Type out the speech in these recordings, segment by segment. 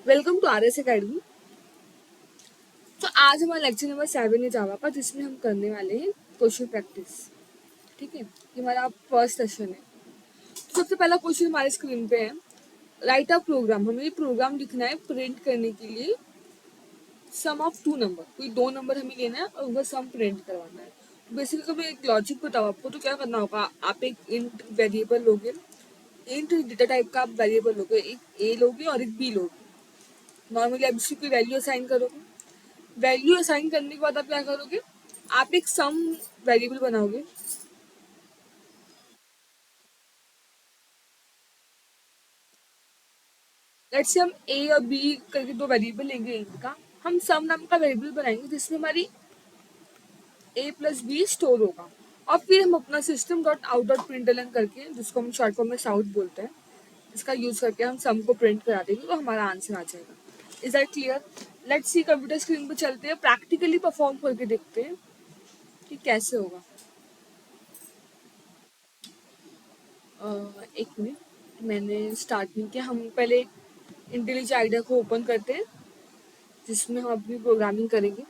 Welcome to RS academy. तो आज हमारा लेक्चर नंबर 7 है जावा का, जिसमें हम करने वाले हैं क्वेश्चन प्रैक्टिस। ठीक है, ये हमारा फर्स्ट सेशन है। तो सबसे पहला क्वेश्चन हमारे स्क्रीन पे है, राइट अ प्रोग्राम। हमें प्रोग्राम लिखना है प्रिंट करने के लिए सम ऑफ टू नंबर। कोई दो नंबर हमें लेना है और उनका सम प्रिंट करवाना है। बेसिकली तो मैं एक लॉजिक बताऊँ आपको, तो क्या करना होगा, आप एक इंट वेरिएबल लोगे, इंट डेटा टाइप का आप वेरिएबल लोगे, एक ए लोगे और एक बी लोगे। नॉर्मली आप इसकी कोई वैल्यू असाइन करोगे। वैल्यू असाइन करने के बाद आप क्या करोगे, आप एक सम वेरिएबल बनाओगे। लेट्स से हम ए और बी करके दो वेरिएबल लेंगे, इनका हम सम नाम का वेरिएबल बनाएंगे जिसमें हमारी ए प्लस बी स्टोर होगा। और फिर हम अपना system dot out dot println करके, जिसको हम शॉर्ट फॉर्म में साउट बोलते हैं, इसका यूज करके हम सम को प्रिंट करा देंगे तो हमारा आंसर आ जाएगा। Is that clear? Let's see, computer screen पर चलते हैं, प्रैक्टिकली परफॉर्म करके देखते हैं कि कैसे होगा। एक मिनट, मैंने स्टार्ट नहीं किया। हम पहले इंटेलिजेंट आइडिया को ओपन करते हैं जिसमें हम अपनी प्रोग्रामिंग करेंगे।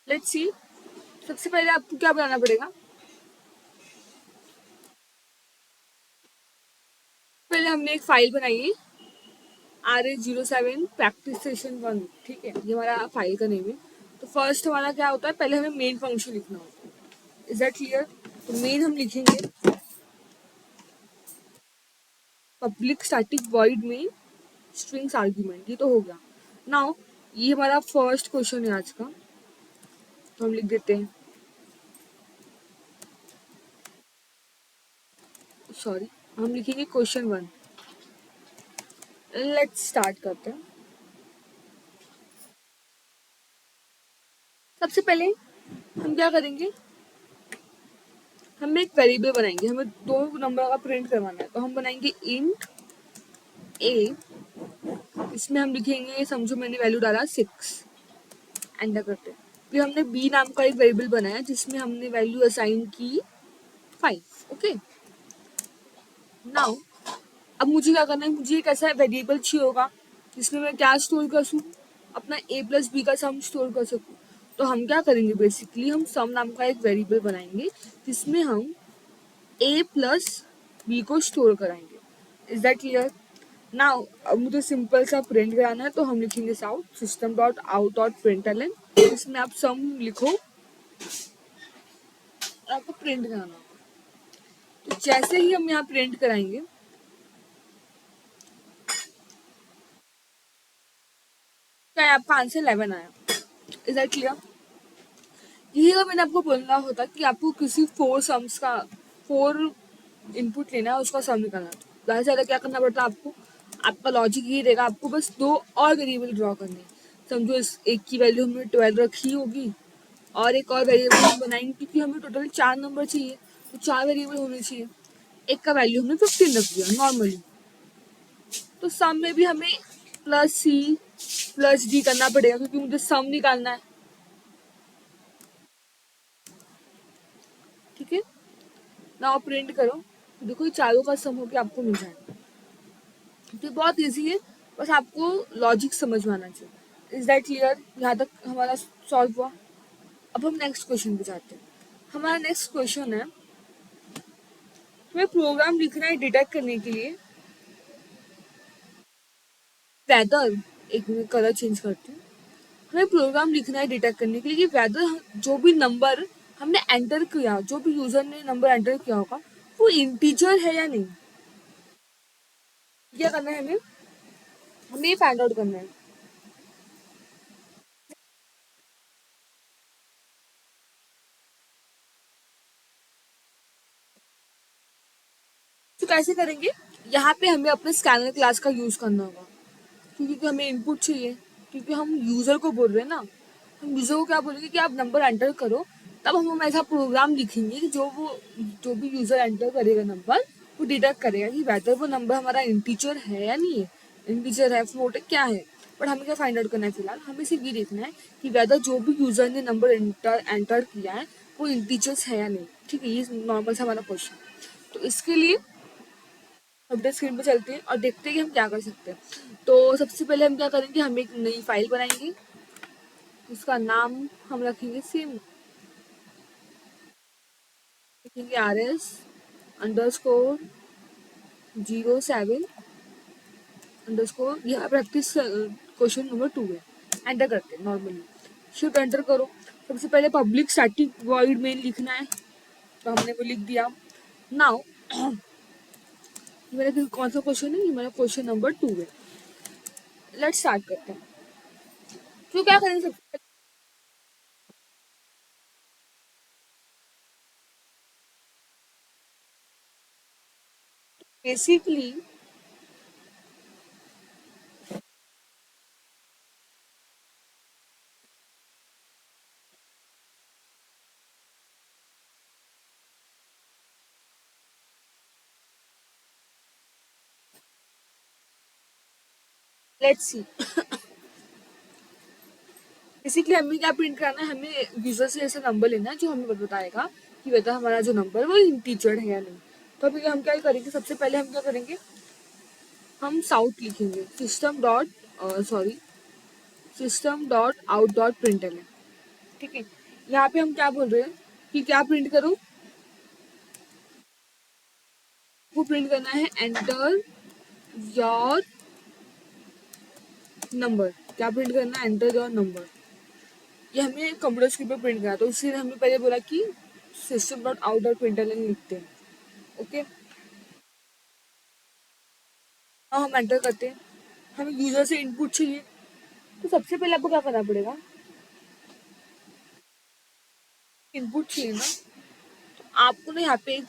लेट्स सी, सबसे पहले आपको क्या बनाना पड़ेगा। पहले हमने एक फाइल बनाई है, RA07 प्रैक्टिस सेशन 1। ठीक है, ये हमारा फाइल का नेम है। तो फर्स्ट हमारा क्या होता है, पहले हमें मेन फंक्शन लिखना होता है। Is that clear? तो मेन हम लिखेंगे public static void main strings argument. ये तो हो गया। नाउ ये हमारा फर्स्ट क्वेश्चन है आज का, तो हम लिख देते हैं, सॉरी, हम लिखेंगे क्वेश्चन 1। लेट्स स्टार्ट करते हैं। सबसे पहले हम क्या करेंगे, हम एक वेरिएबल बनाएंगे। हमें दो नंबर का प्रिंट करवाना है, तो हम बनाएंगे इंट ए। इसमें हम लिखेंगे, समझो मैंने वैल्यू डाला 6, एंटर करते हैं। फिर हमने बी नाम का एक वेरिएबल बनाया जिसमें हमने वैल्यू असाइन की 5। ओके, नाउ अब मुझे क्या करना है, मुझे एक ऐसा वेरिएबल चाहिए होगा जिसमें मैं क्या स्टोर कर सकूँ, अपना ए प्लस बी का सम स्टोर कर सकूँ। तो हम क्या करेंगे, बेसिकली हम सम नाम का एक वेरिएबल बनाएंगे जिसमें हम ए प्लस बी को स्टोर कराएंगे। Is that clear? नाउ अब मुझे सिंपल सा प्रिंट कराना है, तो हम लिखेंगे sout system dot out dot println. इसमें आप सम लिखो और आपको प्रिंट कराना होगा। तो जैसे ही हम यहाँ प्रिंट कराएंगे, क्या है, आपका आंसर 11 आया। Is that clear? यही अगर मैंने आपको बोलना होता कि आपको किसी फोर सम्स का, फोर इनपुट लेना है, उसका सम निकालना है, ज़्यादा से ज़्यादा क्या करना पड़ता है आपको, आपका लॉजिक ये रहेगा, आपको बस दो और वेरिएबल ड्रॉ करने हैं। समझो इस एक की वैल्यू हमने 12 रखी होगी और एक और वेरिएबल हम बनाएंगे, क्योंकि हमें टोटल 4 नंबर चाहिए, तो 4 वेरिएबल होने चाहिए। एक का वैल्यू हमने 15 रख दिया नॉर्मली। तो सम में भी हमें प्लस सी प्लस डी करना पड़ेगा, क्योंकि मुझे सम निकालना है। ठीक है, ना प्रिंट करो, देखो ये चारों का सम होकर आपको मिल जाएगा। तो बहुत इजी है, बस आपको लॉजिक समझ में आना चाहिए। Is that clear? यहाँ तक हमारा सॉल्व हुआ। अब हम नेक्स्ट क्वेश्चन पे जाते हैं। हमारा नेक्स्ट क्वेश्चन है, हमें प्रोग्राम लिखना है डिटेक्ट करने के लिए वेदर, एक मिनट कलर चेंज करते हैं। हमें प्रोग्राम लिखना है डिटेक्ट करने के लिए कि वेदर जो भी नंबर हमने एंटर किया, जो भी यूजर ने नंबर एंटर किया होगा, वो इंटीजर है या नहीं। क्या करना है हमें, ये फाइंड आउट करना है। तो कैसे करेंगे, यहाँ पे हमें अपने स्कैनर क्लास का यूज करना होगा, क्योंकि हमें इनपुट चाहिए, क्योंकि हम यूजर को बोल रहे हैं ना। हम यूजर को क्या बोलेंगे कि आप नंबर एंटर करो, तब हम ऐसा प्रोग्राम लिखेंगे कि जो भी यूजर एंटर करेगा नंबर, वो डिटेक्ट करेगा कि वेदर वो नंबर हमारा इंटीजर है या नहीं है, इंटीजर है, फ्लोट है, क्या है। बट हमें क्या फाइंड आउट करना है फिलहाल, हमें सिर्फ ये देखना है कि वेदर जो भी यूजर ने नंबर एंटर किया है वो इंटीजर्स है या नहीं। ठीक है, ये नॉर्मल सा हमारा क्वेश्चन। तो इसके लिए अपने स्क्रीन पे चलते हैं और देखते हैं कि हम क्या कर सकते हैं। तो सबसे पहले हम क्या करेंगे, हम एक नई फाइल बनाएंगे, उसका नाम हम रखेंगे सेम, लिखेंगे RS_07 अंडरस्कोर, यहाँ प्रैक्टिस क्वेश्चन नंबर 2 है। एंटर करते हैं नॉर्मली, शिफ्ट एंटर करो। सबसे पहले पब्लिक स्टैटिक वॉइड मेन लिखना है, तो हमने वो लिख दिया। नाउ मेरा कौन सा क्वेश्चन है, ये मेरा क्वेश्चन नंबर 2 है। लेट्स स्टार्ट करते हैं। तो क्या करेंगे, सबसे बेसिकली लेट्स सी, बेसिकली हमें क्या प्रिंट करना है, हमें यूजर से ऐसा नंबर लेना है जो हमें बताएगा कि बेटा हमारा जो नंबर है वो इंटीजर है या नहीं। तो अभी हम क्या करेंगे, सबसे पहले हम क्या करेंगे, हम साउट लिखेंगे, सिस्टम डॉट आउट डॉट प्रिंटल है। ठीक है, यहाँ पे हम क्या बोल रहे हैं कि क्या प्रिंट करो, वो प्रिंट करना है एंटर योर नंबर। क्या प्रिंट करना है, एंटर योर नंबर। ये हमें कंप्यूटर स्क्रीन पे प्रिंट करना, तो इसलिए हमने पहले बोला कि सिस्टम डॉट आउट डॉट प्रिंटल लिखते हैं। ओके, अब हम एंटर करते हैं। हमें यूजर से इनपुट चाहिए, तो सबसे पहले आपको क्या करना पड़ेगा, इनपुट चाहिए ना, तो आपको ना यहाँ पे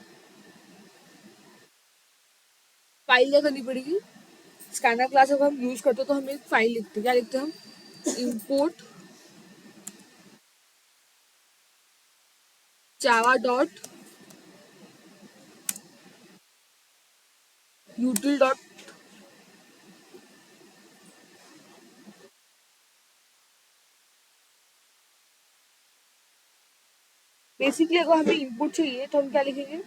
फाइल क्या करनी पड़ेगी। स्कैनर क्लास अगर हम यूज करते हैं तो हम एक फाइल लिखते हैं, क्या लिखते हैं हम, import Java dot यूटिल dot, basically अगर हमें इनपुट चाहिए तो हम क्या लिखेंगे,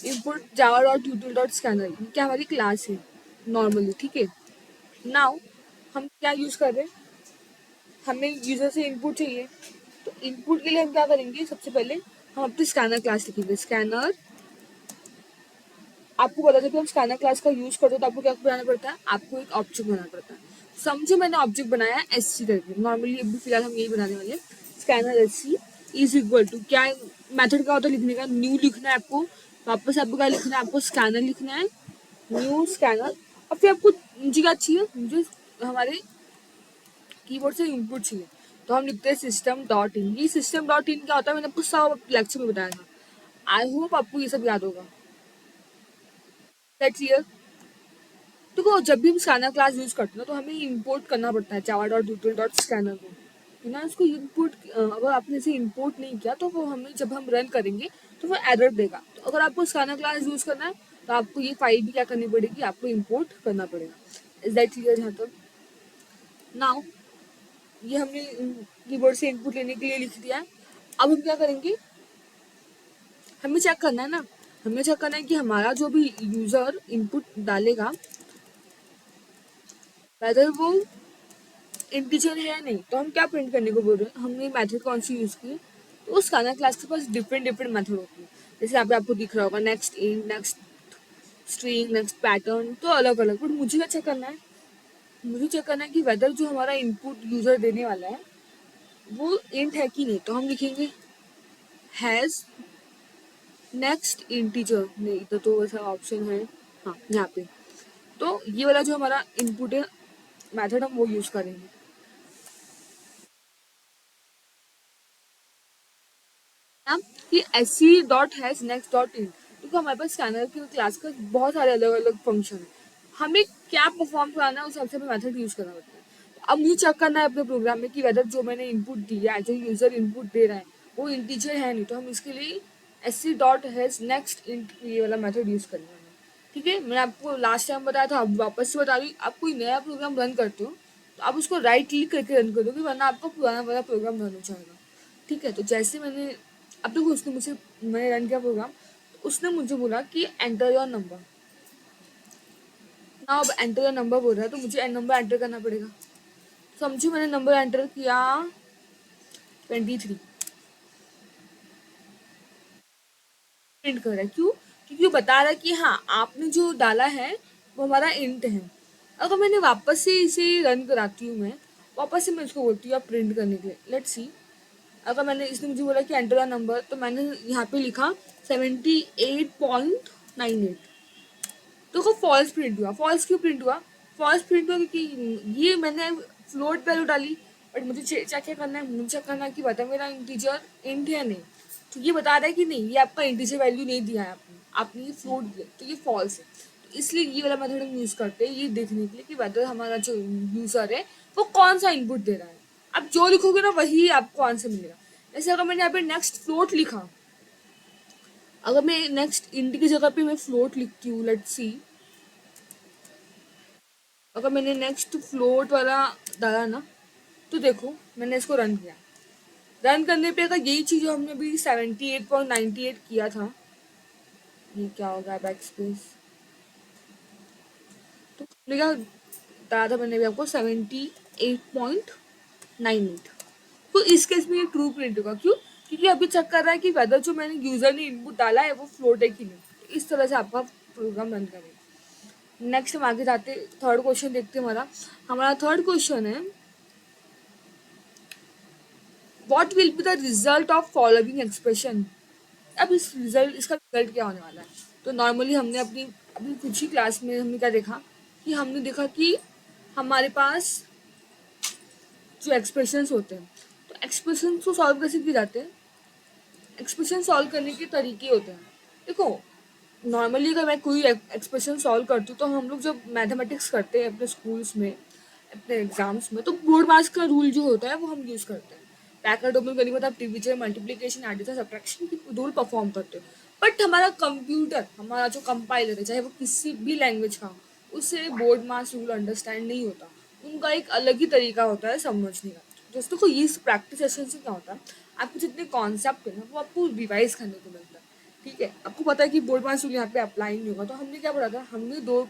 input Java dot यूटिल dot scanner, क्या हमारी क्लास है नॉर्मली। ठीक है, नाउ हम क्या यूज कर रहे हैं, हमें यूजर से इनपुट चाहिए, तो इनपुट के लिए हम क्या करेंगे, सबसे पहले हम अपनी स्कैनर क्लास लिखेंगे। स्कैनर, आपको पता था कि हम स्कैनर क्लास का यूज करते हैं तो आपको क्या बनाना पड़ता है, आपको एक ऑब्जेक्ट बनाना पड़ता है। समझो मैंने ऑब्जेक्ट बनाया एस सी करके, नॉर्मली अभी फिलहाल हम यही बनाने वाले हैं। Scanner S C is equal to, क्या मेथड क्या होता है लिखने का, न्यू लिखना है आपको, वापस आपको क्या लिखना है, आपको स्कैनर लिखना है, न्यू स्कैनर। और फिर आपको मुझे क्या चाहिए, मुझे हमारे कीबोर्ड से इनपुट चाहिए, तो हम लिखते हैं सिस्टम डॉट इन। ये सिस्टम डॉट इन क्या होता है मैंने आपको सब लेक्चर में बताया था, आई होप आपको ये सब याद होगा। That's clear. देखो जब भी हम स्कैनर क्लास यूज करते हैं तो हमें इंपोर्ट करना पड़ता है जावा डॉट यूटिल डॉट स्कैनर को, है ना। इसको इंपोर्ट, अगर आपने इसे इंपोर्ट नहीं किया तो वो हमें जब हम रन करेंगे तो वो एरर देगा। तो अगर आपको स्कैनर क्लास यूज करना है तो आपको ये फाइल भी क्या करनी पड़ेगी, आपको इंपोर्ट करना पड़ेगा। इज दैट क्लियर यहाँ तक। नाउ ये हमने कीबोर्ड से इनपुट लेने के लिए लिख दिया है। अब हम क्या करेंगे, हमें चेक करना है ना, हमें चेक करना है कि हमारा जो भी यूजर इनपुट डालेगा वेदर वो इंटीजर है या नहीं। तो हम क्या प्रिंट करने को बोल रहे हैं, हमने मेथड कौन सी यूज की है, तो उस स्कैनर क्लास के पास डिफरेंट डिफरेंट मेथड होती है। जैसे यहाँ पे आपको दिख रहा होगा next in, next string, next pattern, तो अलग अलग। बट मुझे क्या चेक करना है, मुझे चेक करना है कि वेदर जो हमारा इनपुट यूजर देने वाला है वो इंट है कि नहीं। तो हम लिखेंगे हैज नेक्स्ट इंटीजर, नहीं इधर तो वैसा ऑप्शन है, हाँ यहाँ पे। तो ये वाला जो हमारा इनपुट है मेथड हम वो यूज करेंगे। अब कि S C dot has next dot in, क्योंकि हमारे पास स्कैनर की क्लास का बहुत सारे अलग अलग फंक्शन है, हमें क्या परफॉर्म कराना है उस हिसाब से हमें मेथड यूज करना होता है। अब मुझे चेक करना है अपने प्रोग्राम में कि वेदर जो मैंने इनपुट दिया है, जो यूजर इनपुट दे रहा है वो इंटीजर है नहीं, तो हम इसके लिए S dot has next int ये वाला मेथड यूज़ करेंगे। ठीक है, मैंने आपको लास्ट टाइम बताया था, अब वापस से बता रही हूँ। आप कोई नया प्रोग्राम रन करते हो तो आप उसको राइट क्लिक करके रन करोगे, वरना आपका पुराना वाला प्रोग्राम रन हो जाएगा। ठीक है, तो जैसे मैंने अब देखो उसने मुझसे मैंने रन किया प्रोग्राम, तो उसने मुझे बोला कि एंटर योर नंबर ना। अब एंटर योर नंबर बोल रहा है तो मुझे नंबर एंटर करना पड़ेगा। समझो मैंने नंबर एंटर किया 23, प्रिंट कर रहा है। क्यों? क्योंकि वो बता रहा है कि हाँ आपने जो डाला है वो हमारा इंट है। अगर मैंने वापस से इसे रन कराती हूँ, मैं वापस से मैं इसको बोलती हूँ आप प्रिंट करने के लिए, लेट्स सी। अगर मैंने इसने मुझे बोला कि एंटर द नंबर, तो मैंने यहाँ पे लिखा 78.98, तो वो फॉल्स प्रिंट हुआ। फॉल्स क्यों प्रिंट हुआ? फॉल्स प्रिंट हुआ क्योंकि ये मैंने फ्लोट वैल्यू डाली, बट मुझे चेक क्या करना है, मुझे चेक करना है कि बता मेरा इंटीजर इंट है नहीं। तो ये बता रहा है कि नहीं, ये आपका इंटीजर वैल्यू नहीं दिया है आपने ये फ्लोट दिया, तो ये फॉल्स है। तो इसलिए ये वाला मेथड हम यूज़ करते हैं ये देखने के लिए कि वेदर हमारा जो यूज़र है वो कौन सा इनपुट दे रहा है। आप जो लिखोगे ना वही आपको आंसर मिलेगा। जैसे अगर मैंने यहाँ पे नेक्स्ट फ्लोट लिखा, अगर मैं नेक्स्ट इंट की जगह पे मैं फ्लोट लिखती हूँ, लेट्स सी, अगर मैंने नेक्स्ट फ्लोट वाला डाला ना, तो देखो मैंने इसको रन किया। रन करने पे अगर यही चीज़ जो हमने अभी 78.98 किया था, ये क्या होगा बैक स्पेस, तो हमने क्या डाला था मैंने अभी आपको 78.98, तो इस केस में ये ट्रू प्रिंट होगा। क्यों? क्योंकि अभी चेक कर रहा है कि वेदर जो मैंने यूजर ने इनपुट डाला है वो फ्लोट है कि नहीं। तो इस तरह से आपका प्रोग्राम रन करेगा। नेक्स्ट हम आगे जाते, थर्ड क्वेश्चन देखते हैं। हमारा हमारा थर्ड क्वेश्चन है, what will be the result of following expression. अब इसका रिजल्ट क्या होने वाला है? तो नॉर्मली हमने अपनी अभी कुछ ही क्लास में हमने क्या देखा कि हमने देखा कि हमारे पास जो एक्सप्रेशंस होते हैं, तो एक्सप्रेशन को सॉल्व कैसे किए जाते हैं? एक्सप्रेशन सॉल्व करने के तरीके होते हैं। देखो नॉर्मली अगर मैं कोई एक्सप्रेशन सॉल्व करती हूँ, तो हम लोग जब मैथमेटिक्स करते हैं अपने स्कूल्स में, अपने एग्जाम्स में, तो बोर्ड मार्क्स का रूल जो होता है वो हम यूज़ करते हैं। पैकर डोबल गनी मतलब डिवीजन मल्टीप्लिकेशन एडिशन सब्ट्रैक्शन की रूल परफॉर्म करते हो। बट हमारा कंप्यूटर, हमारा जो कंपाइलर है, चाहे वो किसी भी लैंग्वेज का हो, उससे बोर्ड मार्क्स रूल अंडरस्टैंड नहीं होता। उनका एक अलग ही तरीका होता है समझने का। दोस्तों को ये प्रैक्टिस सेशन से क्या होता है, आपके जितने कॉन्सेप्ट है ना वो आपको रिवाइज करने को मिलता है। ठीक है, आपको पता है कि बोर्ड मार्क्स रूल यहाँ पे अप्लाई नहीं होगा, तो हमने क्या पढ़ा था, हमने दो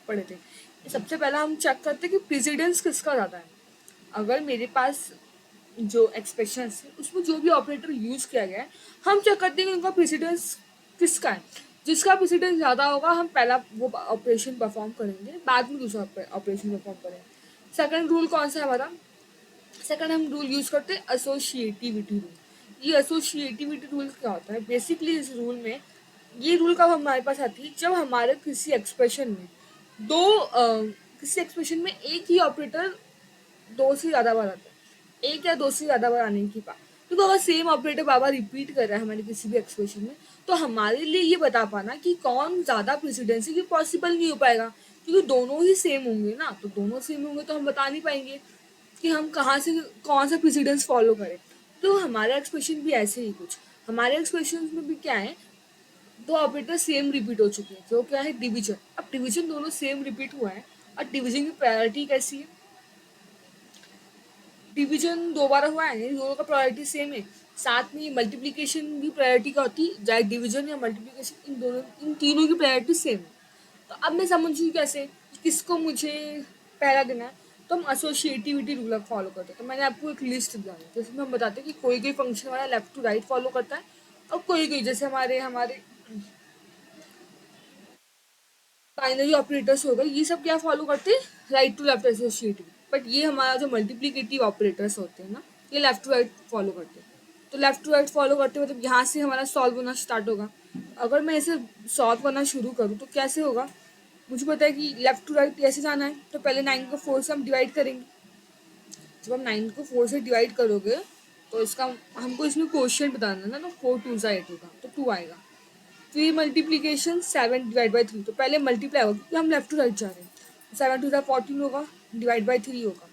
पढ़े थे। सबसे पहला हम चेक करते हैं कि प्रेसिडेंस किसका ज़्यादा है। अगर मेरे पास जो एक्सप्रेशंस है उसमें जो भी ऑपरेटर यूज़ किया गया है, हम चेक करते हैं कि उनका प्रेसिडेंस किसका है। जिसका प्रेसिडेंस ज़्यादा होगा हम पहला वो ऑपरेशन परफॉर्म करेंगे, बाद में दूसरा ऑपरेशन परफॉर्म करेंगे। सेकंड रूल कौन सा है हमारा? सेकंड हम रूल यूज़ करते हैं एसोसिएटिविटी रूल। ये एसोसिएटिविटी रूल क्या होता है? बेसिकली इस रूल में, ये रूल कब हमारे पास आती है, जब हमारे किसी एक्सप्रेशन में किसी एक्सप्रेशन में एक ही ऑपरेटर दो से ज़्यादा बार आता है, एक या दो से ज़्यादा बार आने की बात। तो अगर सेम ऑपरेटर बार बार रिपीट कर रहा है हमारे किसी भी एक्सप्रेशन में, तो हमारे लिए ये बता पाना कि कौन ज़्यादा प्रेसिडेंसी की पॉसिबल नहीं हो पाएगा, क्योंकि दोनों ही सेम होंगे ना। तो दोनों सेम होंगे तो हम बता नहीं पाएंगे कि हम कहाँ से कौन सा प्रेसिडेंस फॉलो करें। तो हमारा एक्सप्रेशन भी ऐसे ही कुछ, हमारे एक्सप्रेशन में भी क्या है, दो ऑपरेटर सेम रिपीट हो चुके हैं, जो क्या है डिवीजन। अब डिवीजन दोनों सेम रिपीट हुआ है, और डिवीजन की प्रायोरिटी कैसी है? डिवीजन दो बार हुआ है, दोनों का प्रायोरिटी सेम है। साथ में मल्टीप्लिकेशन भी प्रायोरिटी का होती है, चाहे डिवीजन या मल्टीप्लिकेशन, इन दोनों इन तीनों की प्रायोरिटी सेम है। तो अब मैं समझूँ कैसे किसको मुझे पहला देना है, तो हम एसोसिएटिविटी रूल फॉलो करते हैं। तो मैंने आपको एक लिस्ट दिया है जिसमें हम बताते हैं कि कोई कोई फंक्शन हमारा लेफ्ट टू राइट फॉलो करता है, और कोई कोई जैसे हमारे हमारे बाइनरी ऑपरेटर्स हो गए, ये सब क्या फॉलो करते हैं, right to left associative. But ये हमारा जो मल्टीप्लिकेटिव ऑपरेटर्स होते हैं ना, ये लेफ्ट टू राइट फॉलो करते हैं। तो लेफ्ट टू राइट फॉलो करते मतलब यहाँ से हमारा सॉल्व होना स्टार्ट होगा। अगर मैं इसे सॉल्व करना शुरू करूँ तो कैसे होगा, मुझे पता है कि लेफ्ट टू राइट कैसे जाना है। तो पहले 9 को 4 से हम डिवाइड करेंगे। जब हम 9 को 4 से डिवाइड करोगे तो इसका हमको इसमें क्वेश्चन बताना है ना, तो 4 2 सा 8 होगा, तो 2 आएगा। फिर मल्टीप्लीकेशन 7 डिवाइड बाई 3, तो पहले मल्टीप्लाई होगा क्योंकि हम लेफ्ट टू राइट जा रहे हैं। 7 2 सा 14 होगा, डिवाइड बाई 3 होगा।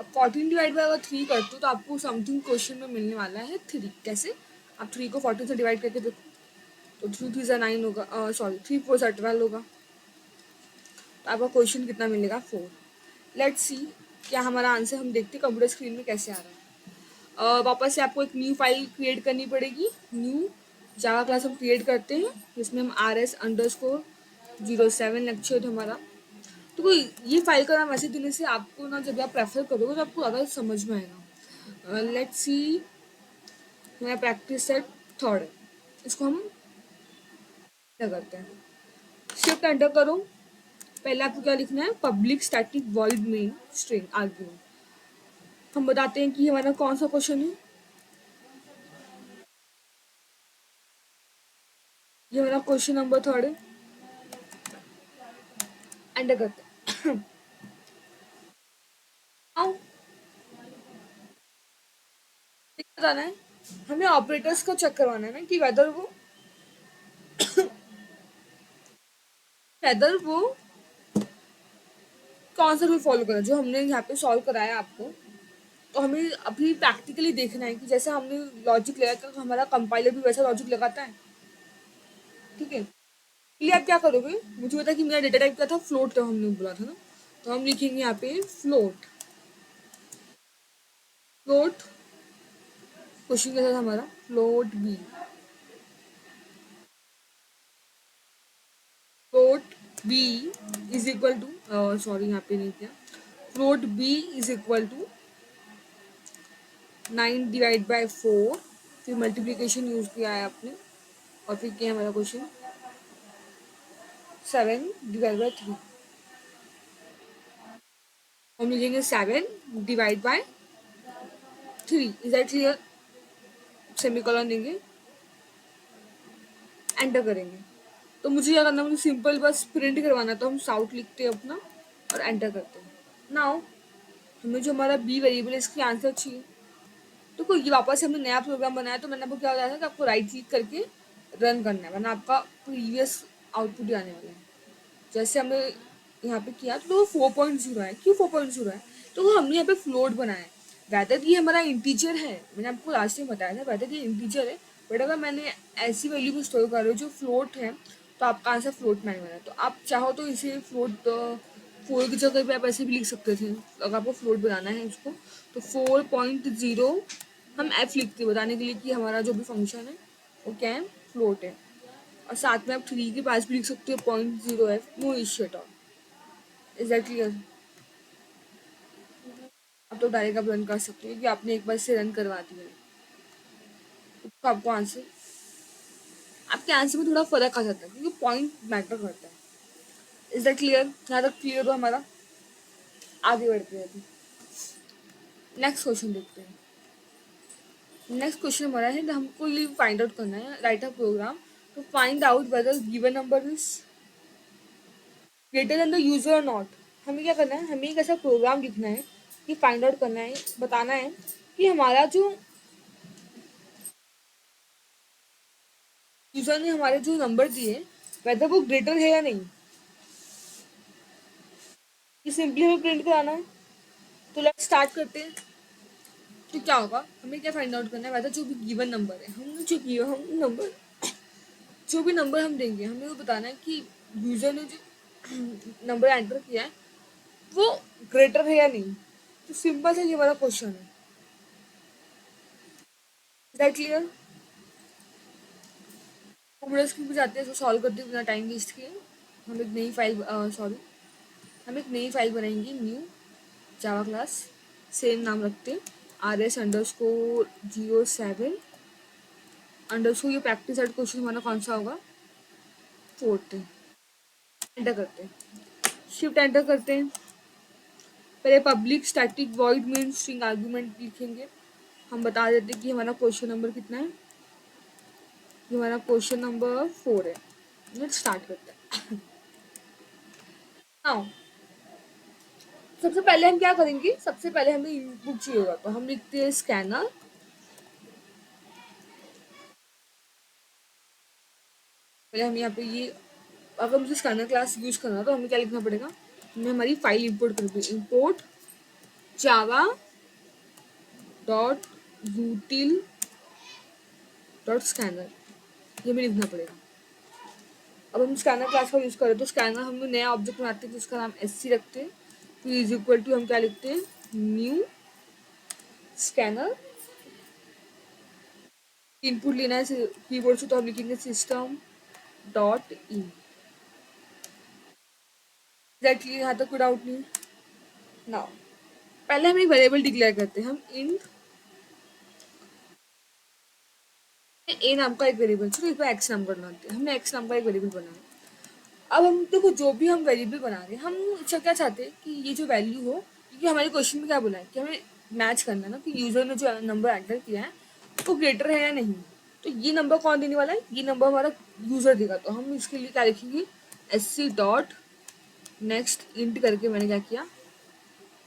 अब 14 डिवाइड बाय अगर 3 करते हो तो आपको समथिंग क्वेश्चन में मिलने वाला है 3। कैसे? आप 3 को 14 से डिवाइड करके देखो तो 3 3 सा 9 होगा, सॉरी 3 4 सा 12 होगा। तो आपका क्वेश्चन कितना मिलेगा? 4। लेट्स सी क्या हमारा आंसर हम देखते हैं कंप्यूटर स्क्रीन में कैसे आ रहा है। वापस से आपको एक न्यू फाइल क्रिएट करनी पड़ेगी। न्यू जावा क्लास हम क्रिएट करते हैं जिसमें हम RS_07 लेक्चर हमारा। तो ये फाइल का नाम ऐसे देने से आपको ना जब आप प्रेफर करोगे तो आपको ज़्यादा समझ में आएगा। लेट्स सी मेरा प्रैक्टिस सेट 3rd, इसको हम क्या करते हैं, शिफ्ट एंटर करो। पहले आपको क्या लिखना है? Public static void main string argument. हम बताते हैं कि हमारा कौन सा क्वेश्चन है। ये हमारा क्वेश्चन नंबर 3rd है। एंटर करते हैं। आओ दिक्कत आना है, हमें ऑपरेटर्स को चेक करवाना है ना कि वेदर वो कौन सा रूल फॉलो करा जो हमने यहाँ पे सॉल्व कराया आपको। तो हमें अभी प्रैक्टिकली देखना है कि जैसे हमने लॉजिक लगाया तो हमारा कंपाइलर भी वैसा लॉजिक लगाता है। ठीक है, इसलिए आप क्या करोगे, मुझे पता कि मेरा डेटा टाइप क्या था, फ्लोट था, हमने बोला था ना। तो हम लिखेंगे यहाँ पे फ्लोट। फ्लोट क्वेश्चन कैसा था हमारा? Float B. Float B is equal to, sorry यहाँ पे नहीं किया, float B is equal to 9 divide by 4, फिर मल्टीप्लीकेशन यूज किया है आपने, और फिर किया हमारा क्वेश्चन 7 डिवाइड बाय 3। हम लिखेंगे 7 divide by 3। Is that clear? Semicolon देंगे, एंटर करेंगे। तो मुझे क्या करना है, मुझे सिंपल बस प्रिंट करवाना है, तो हम साउट लिखते हैं अपना और एंटर करते हैं। नाउ हमें जो हमारा बी वेरिएबल है इसकी आंसर चाहिए। तो कोई वापस से हमने नया प्रोग्राम बनाया, तो मैंने आपको क्या बताया था कि आपको राइट क्लिक करके रन करना है, वरना आपका प्रीवियस आउटपुट ही आने वाला है। जैसे हमने यहाँ पे किया तो वो 4.0 है। क्यों 4.0 है? तो वो हमने यहाँ पे फ्लोट बनाया है। वैदर ये हमारा इंटीजर है, मैंने आपको लास्ट टाइम बताया था वैदर ये इंटीजर है, बट अगर मैंने ऐसी वैल्यू को स्टोर कर रही हूँ जो फ्लोट है तो आपका आंसर फ्लोट में आने वाला है। तो आप चाहो तो इसे फ्लोट 4 की जगह पे आप ऐसे भी लिख सकते थे अगर आपको फ्लोट बनाना है उसको। तो 4.0 हम एफ लिखते हैं बताने के लिए कि हमारा जो भी फंक्शन है वो क्या है? फ्लोट है। और साथ में आप 3 के पास भी लिख सकते हो 0.0f, no issue at all. Is that clear? अब तो डायरेक्ट आप रन कर सकते हो कि आपने एक बार से रन करवा दिया है तो आपको आंसर, आपके आंसर में थोड़ा फर्क आ जाता है क्योंकि पॉइंट मैटर करता है। Is that clear? यहाँ तक क्लियर हो हमारा? आगे बढ़ते हैं अभी, नेक्स्ट क्वेश्चन देखते हैं। नेक्स्ट क्वेश्चन हमारा है कि हमको ये फाइंड आउट करना है, write a program to find out whether given number is greater than the user or not. हमें क्या करना है, हमें एक ऐसा प्रोग्राम लिखना है कि फाइंड आउट करना है, बताना है कि हमारा जो यूजर ने हमारे जो नंबर दिए वेदर वो ग्रेटर है या नहीं। ये सिंपली हमें प्रिंट कराना है। तो लेट्स स्टार्ट करते हैं। तो क्या होगा, हमें क्या फाइंड आउट करना है, वेदर जो भी गिवन नंबर है, हमने जो गिवन हम नंबर जो भी नंबर हम देंगे हमें वो बताना है कि यूजर ने जो नंबर एंटर किया है वो ग्रेटर है या नहीं। तो सिंपल सा ये वाला क्वेश्चन है। That clear? हम स्क्रीन पे जाते हैं, इसको सॉल्व करते हैं बिना टाइम वेस्ट किए। हम एक नई फाइल सॉरी हम एक नई फाइल बनाएंगे, न्यू जावा क्लास, सेम नाम रखते हैं RS_07 अंडरस्कोर। ये प्रैक्टिस सेट क्वेश्चन हमारा कौन सा होगा? 4th। एंटर करते हैं, शिफ्ट एंटर करते हैं। पहले public static void main string argument लिखेंगे। हम बता देते कि हमारा क्वेश्चन नंबर कितना है। ये हमारा क्वेश्चन नंबर 4 है। लेट्स स्टार्ट करते हैं। नाउ सबसे पहले हम क्या करेंगे, सबसे पहले हमें इनपुट चाहिए होगा, तो हम लिखते हैं स्कैनर। पहले हम यहाँ पे ये, अगर मुझे स्कैनर क्लास यूज करना तो हमें क्या लिखना पड़ेगा, हमें हमारी फाइल इंपोर्ट करनी है। Import Java dot यूटिल dot scanner, ये भी लिखना पड़ेगा। अब हम स्कैनर क्लास का यूज़ करें तो स्कैनर हम नया ऑब्जेक्ट बनाते हैं जिसका नाम एस सी रखते हैं, फिर इज इक्वल टू हम क्या लिखते हैं, न्यू स्कैनर। इनपुट लेना है कीबोर्ड से तो हम लिखेंगे सिस्टम डॉट इन। एग्जैक्टली यहाँ तक कोई डाउट नहीं। नाउ पहले हम एक वेरिएबल डिक्लेयर करते हैं, हम इंट ए नाम का एक वेरिएबल, चलो इस पर एक्स नाम करना होता है, हमने एक्स नाम का एक वेरिएबल बनाया। अब हम देखो जो भी हम वेरिएबल बना रहे हैं, हम इसका क्या चाहते हैं कि ये जो वैल्यू हो, क्योंकि हमारे क्वेश्चन में क्या बोला है कि हमें मैच करना है ना कि यूजर ने जो नंबर एंटर किया है वो ग्रेटर है या नहीं। तो ये नंबर कौन देने वाला है, ये नंबर हमारा यूजर देगा। तो हम इसके लिए क्या लिखेंगे, एस सी डॉट नेक्स्ट इंट करके मैंने क्या किया,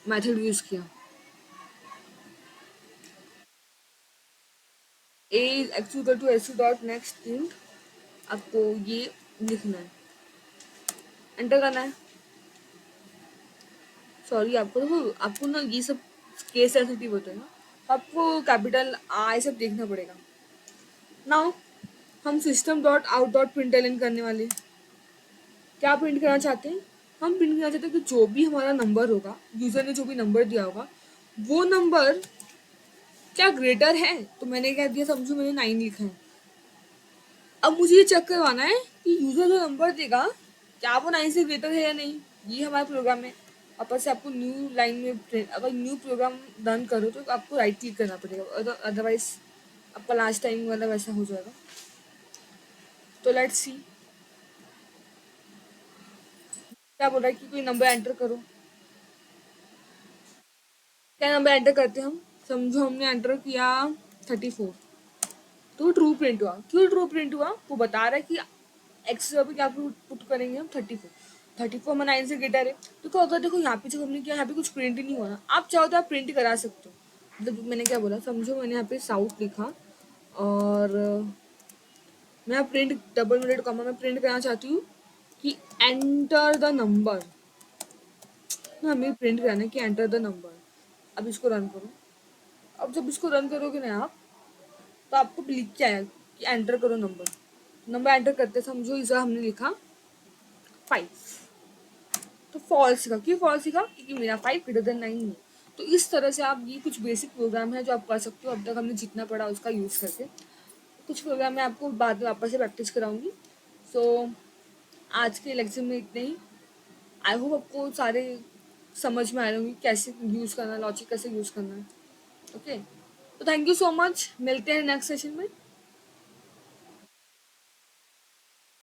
मेथड यूज किया। A x equal to s C dot next int, आपको ये लिखना है, एंटर करना है। सॉरी आपको देखो, आपको ना ये सब केस सेंसिटिव होते हैं ना, तो आपको कैपिटल आई सब देखना पड़ेगा। नाउ हम system dot out dot println करने वाले हैं। क्या प्रिंट करना चाहते हैं, हम प्रिंट करना चाहते हैं कि जो भी हमारा नंबर होगा, यूजर ने जो भी नंबर दिया होगा, वो नंबर क्या ग्रेटर है। तो मैंने क्या दिया, समझो मैंने 9 लिखा है। अब मुझे ये चेक करवाना है कि यूजर जो नंबर देगा क्या वो 9 से ग्रेटर है या नहीं। ये हमारा प्रोग्राम है। वापस से आपको न्यू लाइन में अगर न्यू प्रोग्राम रन करो तो आपको राइट क्लिक करना पड़ेगा, अदरवाइज आपका लास्ट टाइम वाला वैसा हो जाएगा। तो लेट्स सी क्या बोल रहा है कि कोई नंबर एंटर करो। क्या नंबर एंटर करते हैं हम, समझो हमने एंटर किया 34, तो ट्रू प्रिंट हुआ। क्यों ट्रू प्रिंट हुआ, वो बता रहा है कि एक्स पे क्या पुट करेंगे हम 34। 34 हमारा 9 से ग्रेटर है। तो अगर देखो यहाँ पे जब हमने किया, यहाँ पे कुछ प्रिंट ही नहीं हुआ ना, आप चाहो तो आप प्रिंट करा सकते हो। मतलब मैंने क्या बोला, समझो मैंने यहाँ पे साउथ लिखा और मैं प्रिंट डबल मिनट कॉमा में प्रिंट करना चाहती हूँ कि एंटर द नंबर। हमें प्रिंट कराना है कि एंटर द नंबर। अब इसको रन करो। अब जब इसको रन करोगे ना आप, तो आपको लिख के आया कि एंटर करो नंबर। नंबर एंटर करते समझो इसे हमने लिखा 5, तो फॉल्स लिखा। क्यों फॉल्स लिखा, क्योंकि मेरा 5 ग्रेटर देन 9 है। तो इस तरह से आप, ये कुछ बेसिक प्रोग्राम है जो आप कर सकते हो। अब तक हमने जितना पढ़ा उसका यूज़ करके कुछ प्रोग्राम मैं आपको बाद में वापस से प्रैक्टिस कराऊंगी। सो आज के लेक्चर में इतने ही। आई होप आपको सारे समझ में आ रहे होंगे कैसे यूज़ करना है, लॉजिक कैसे यूज़ करना है। ओके, तो थैंक यू सो मच, मिलते हैं नेक्स्ट सेशन में।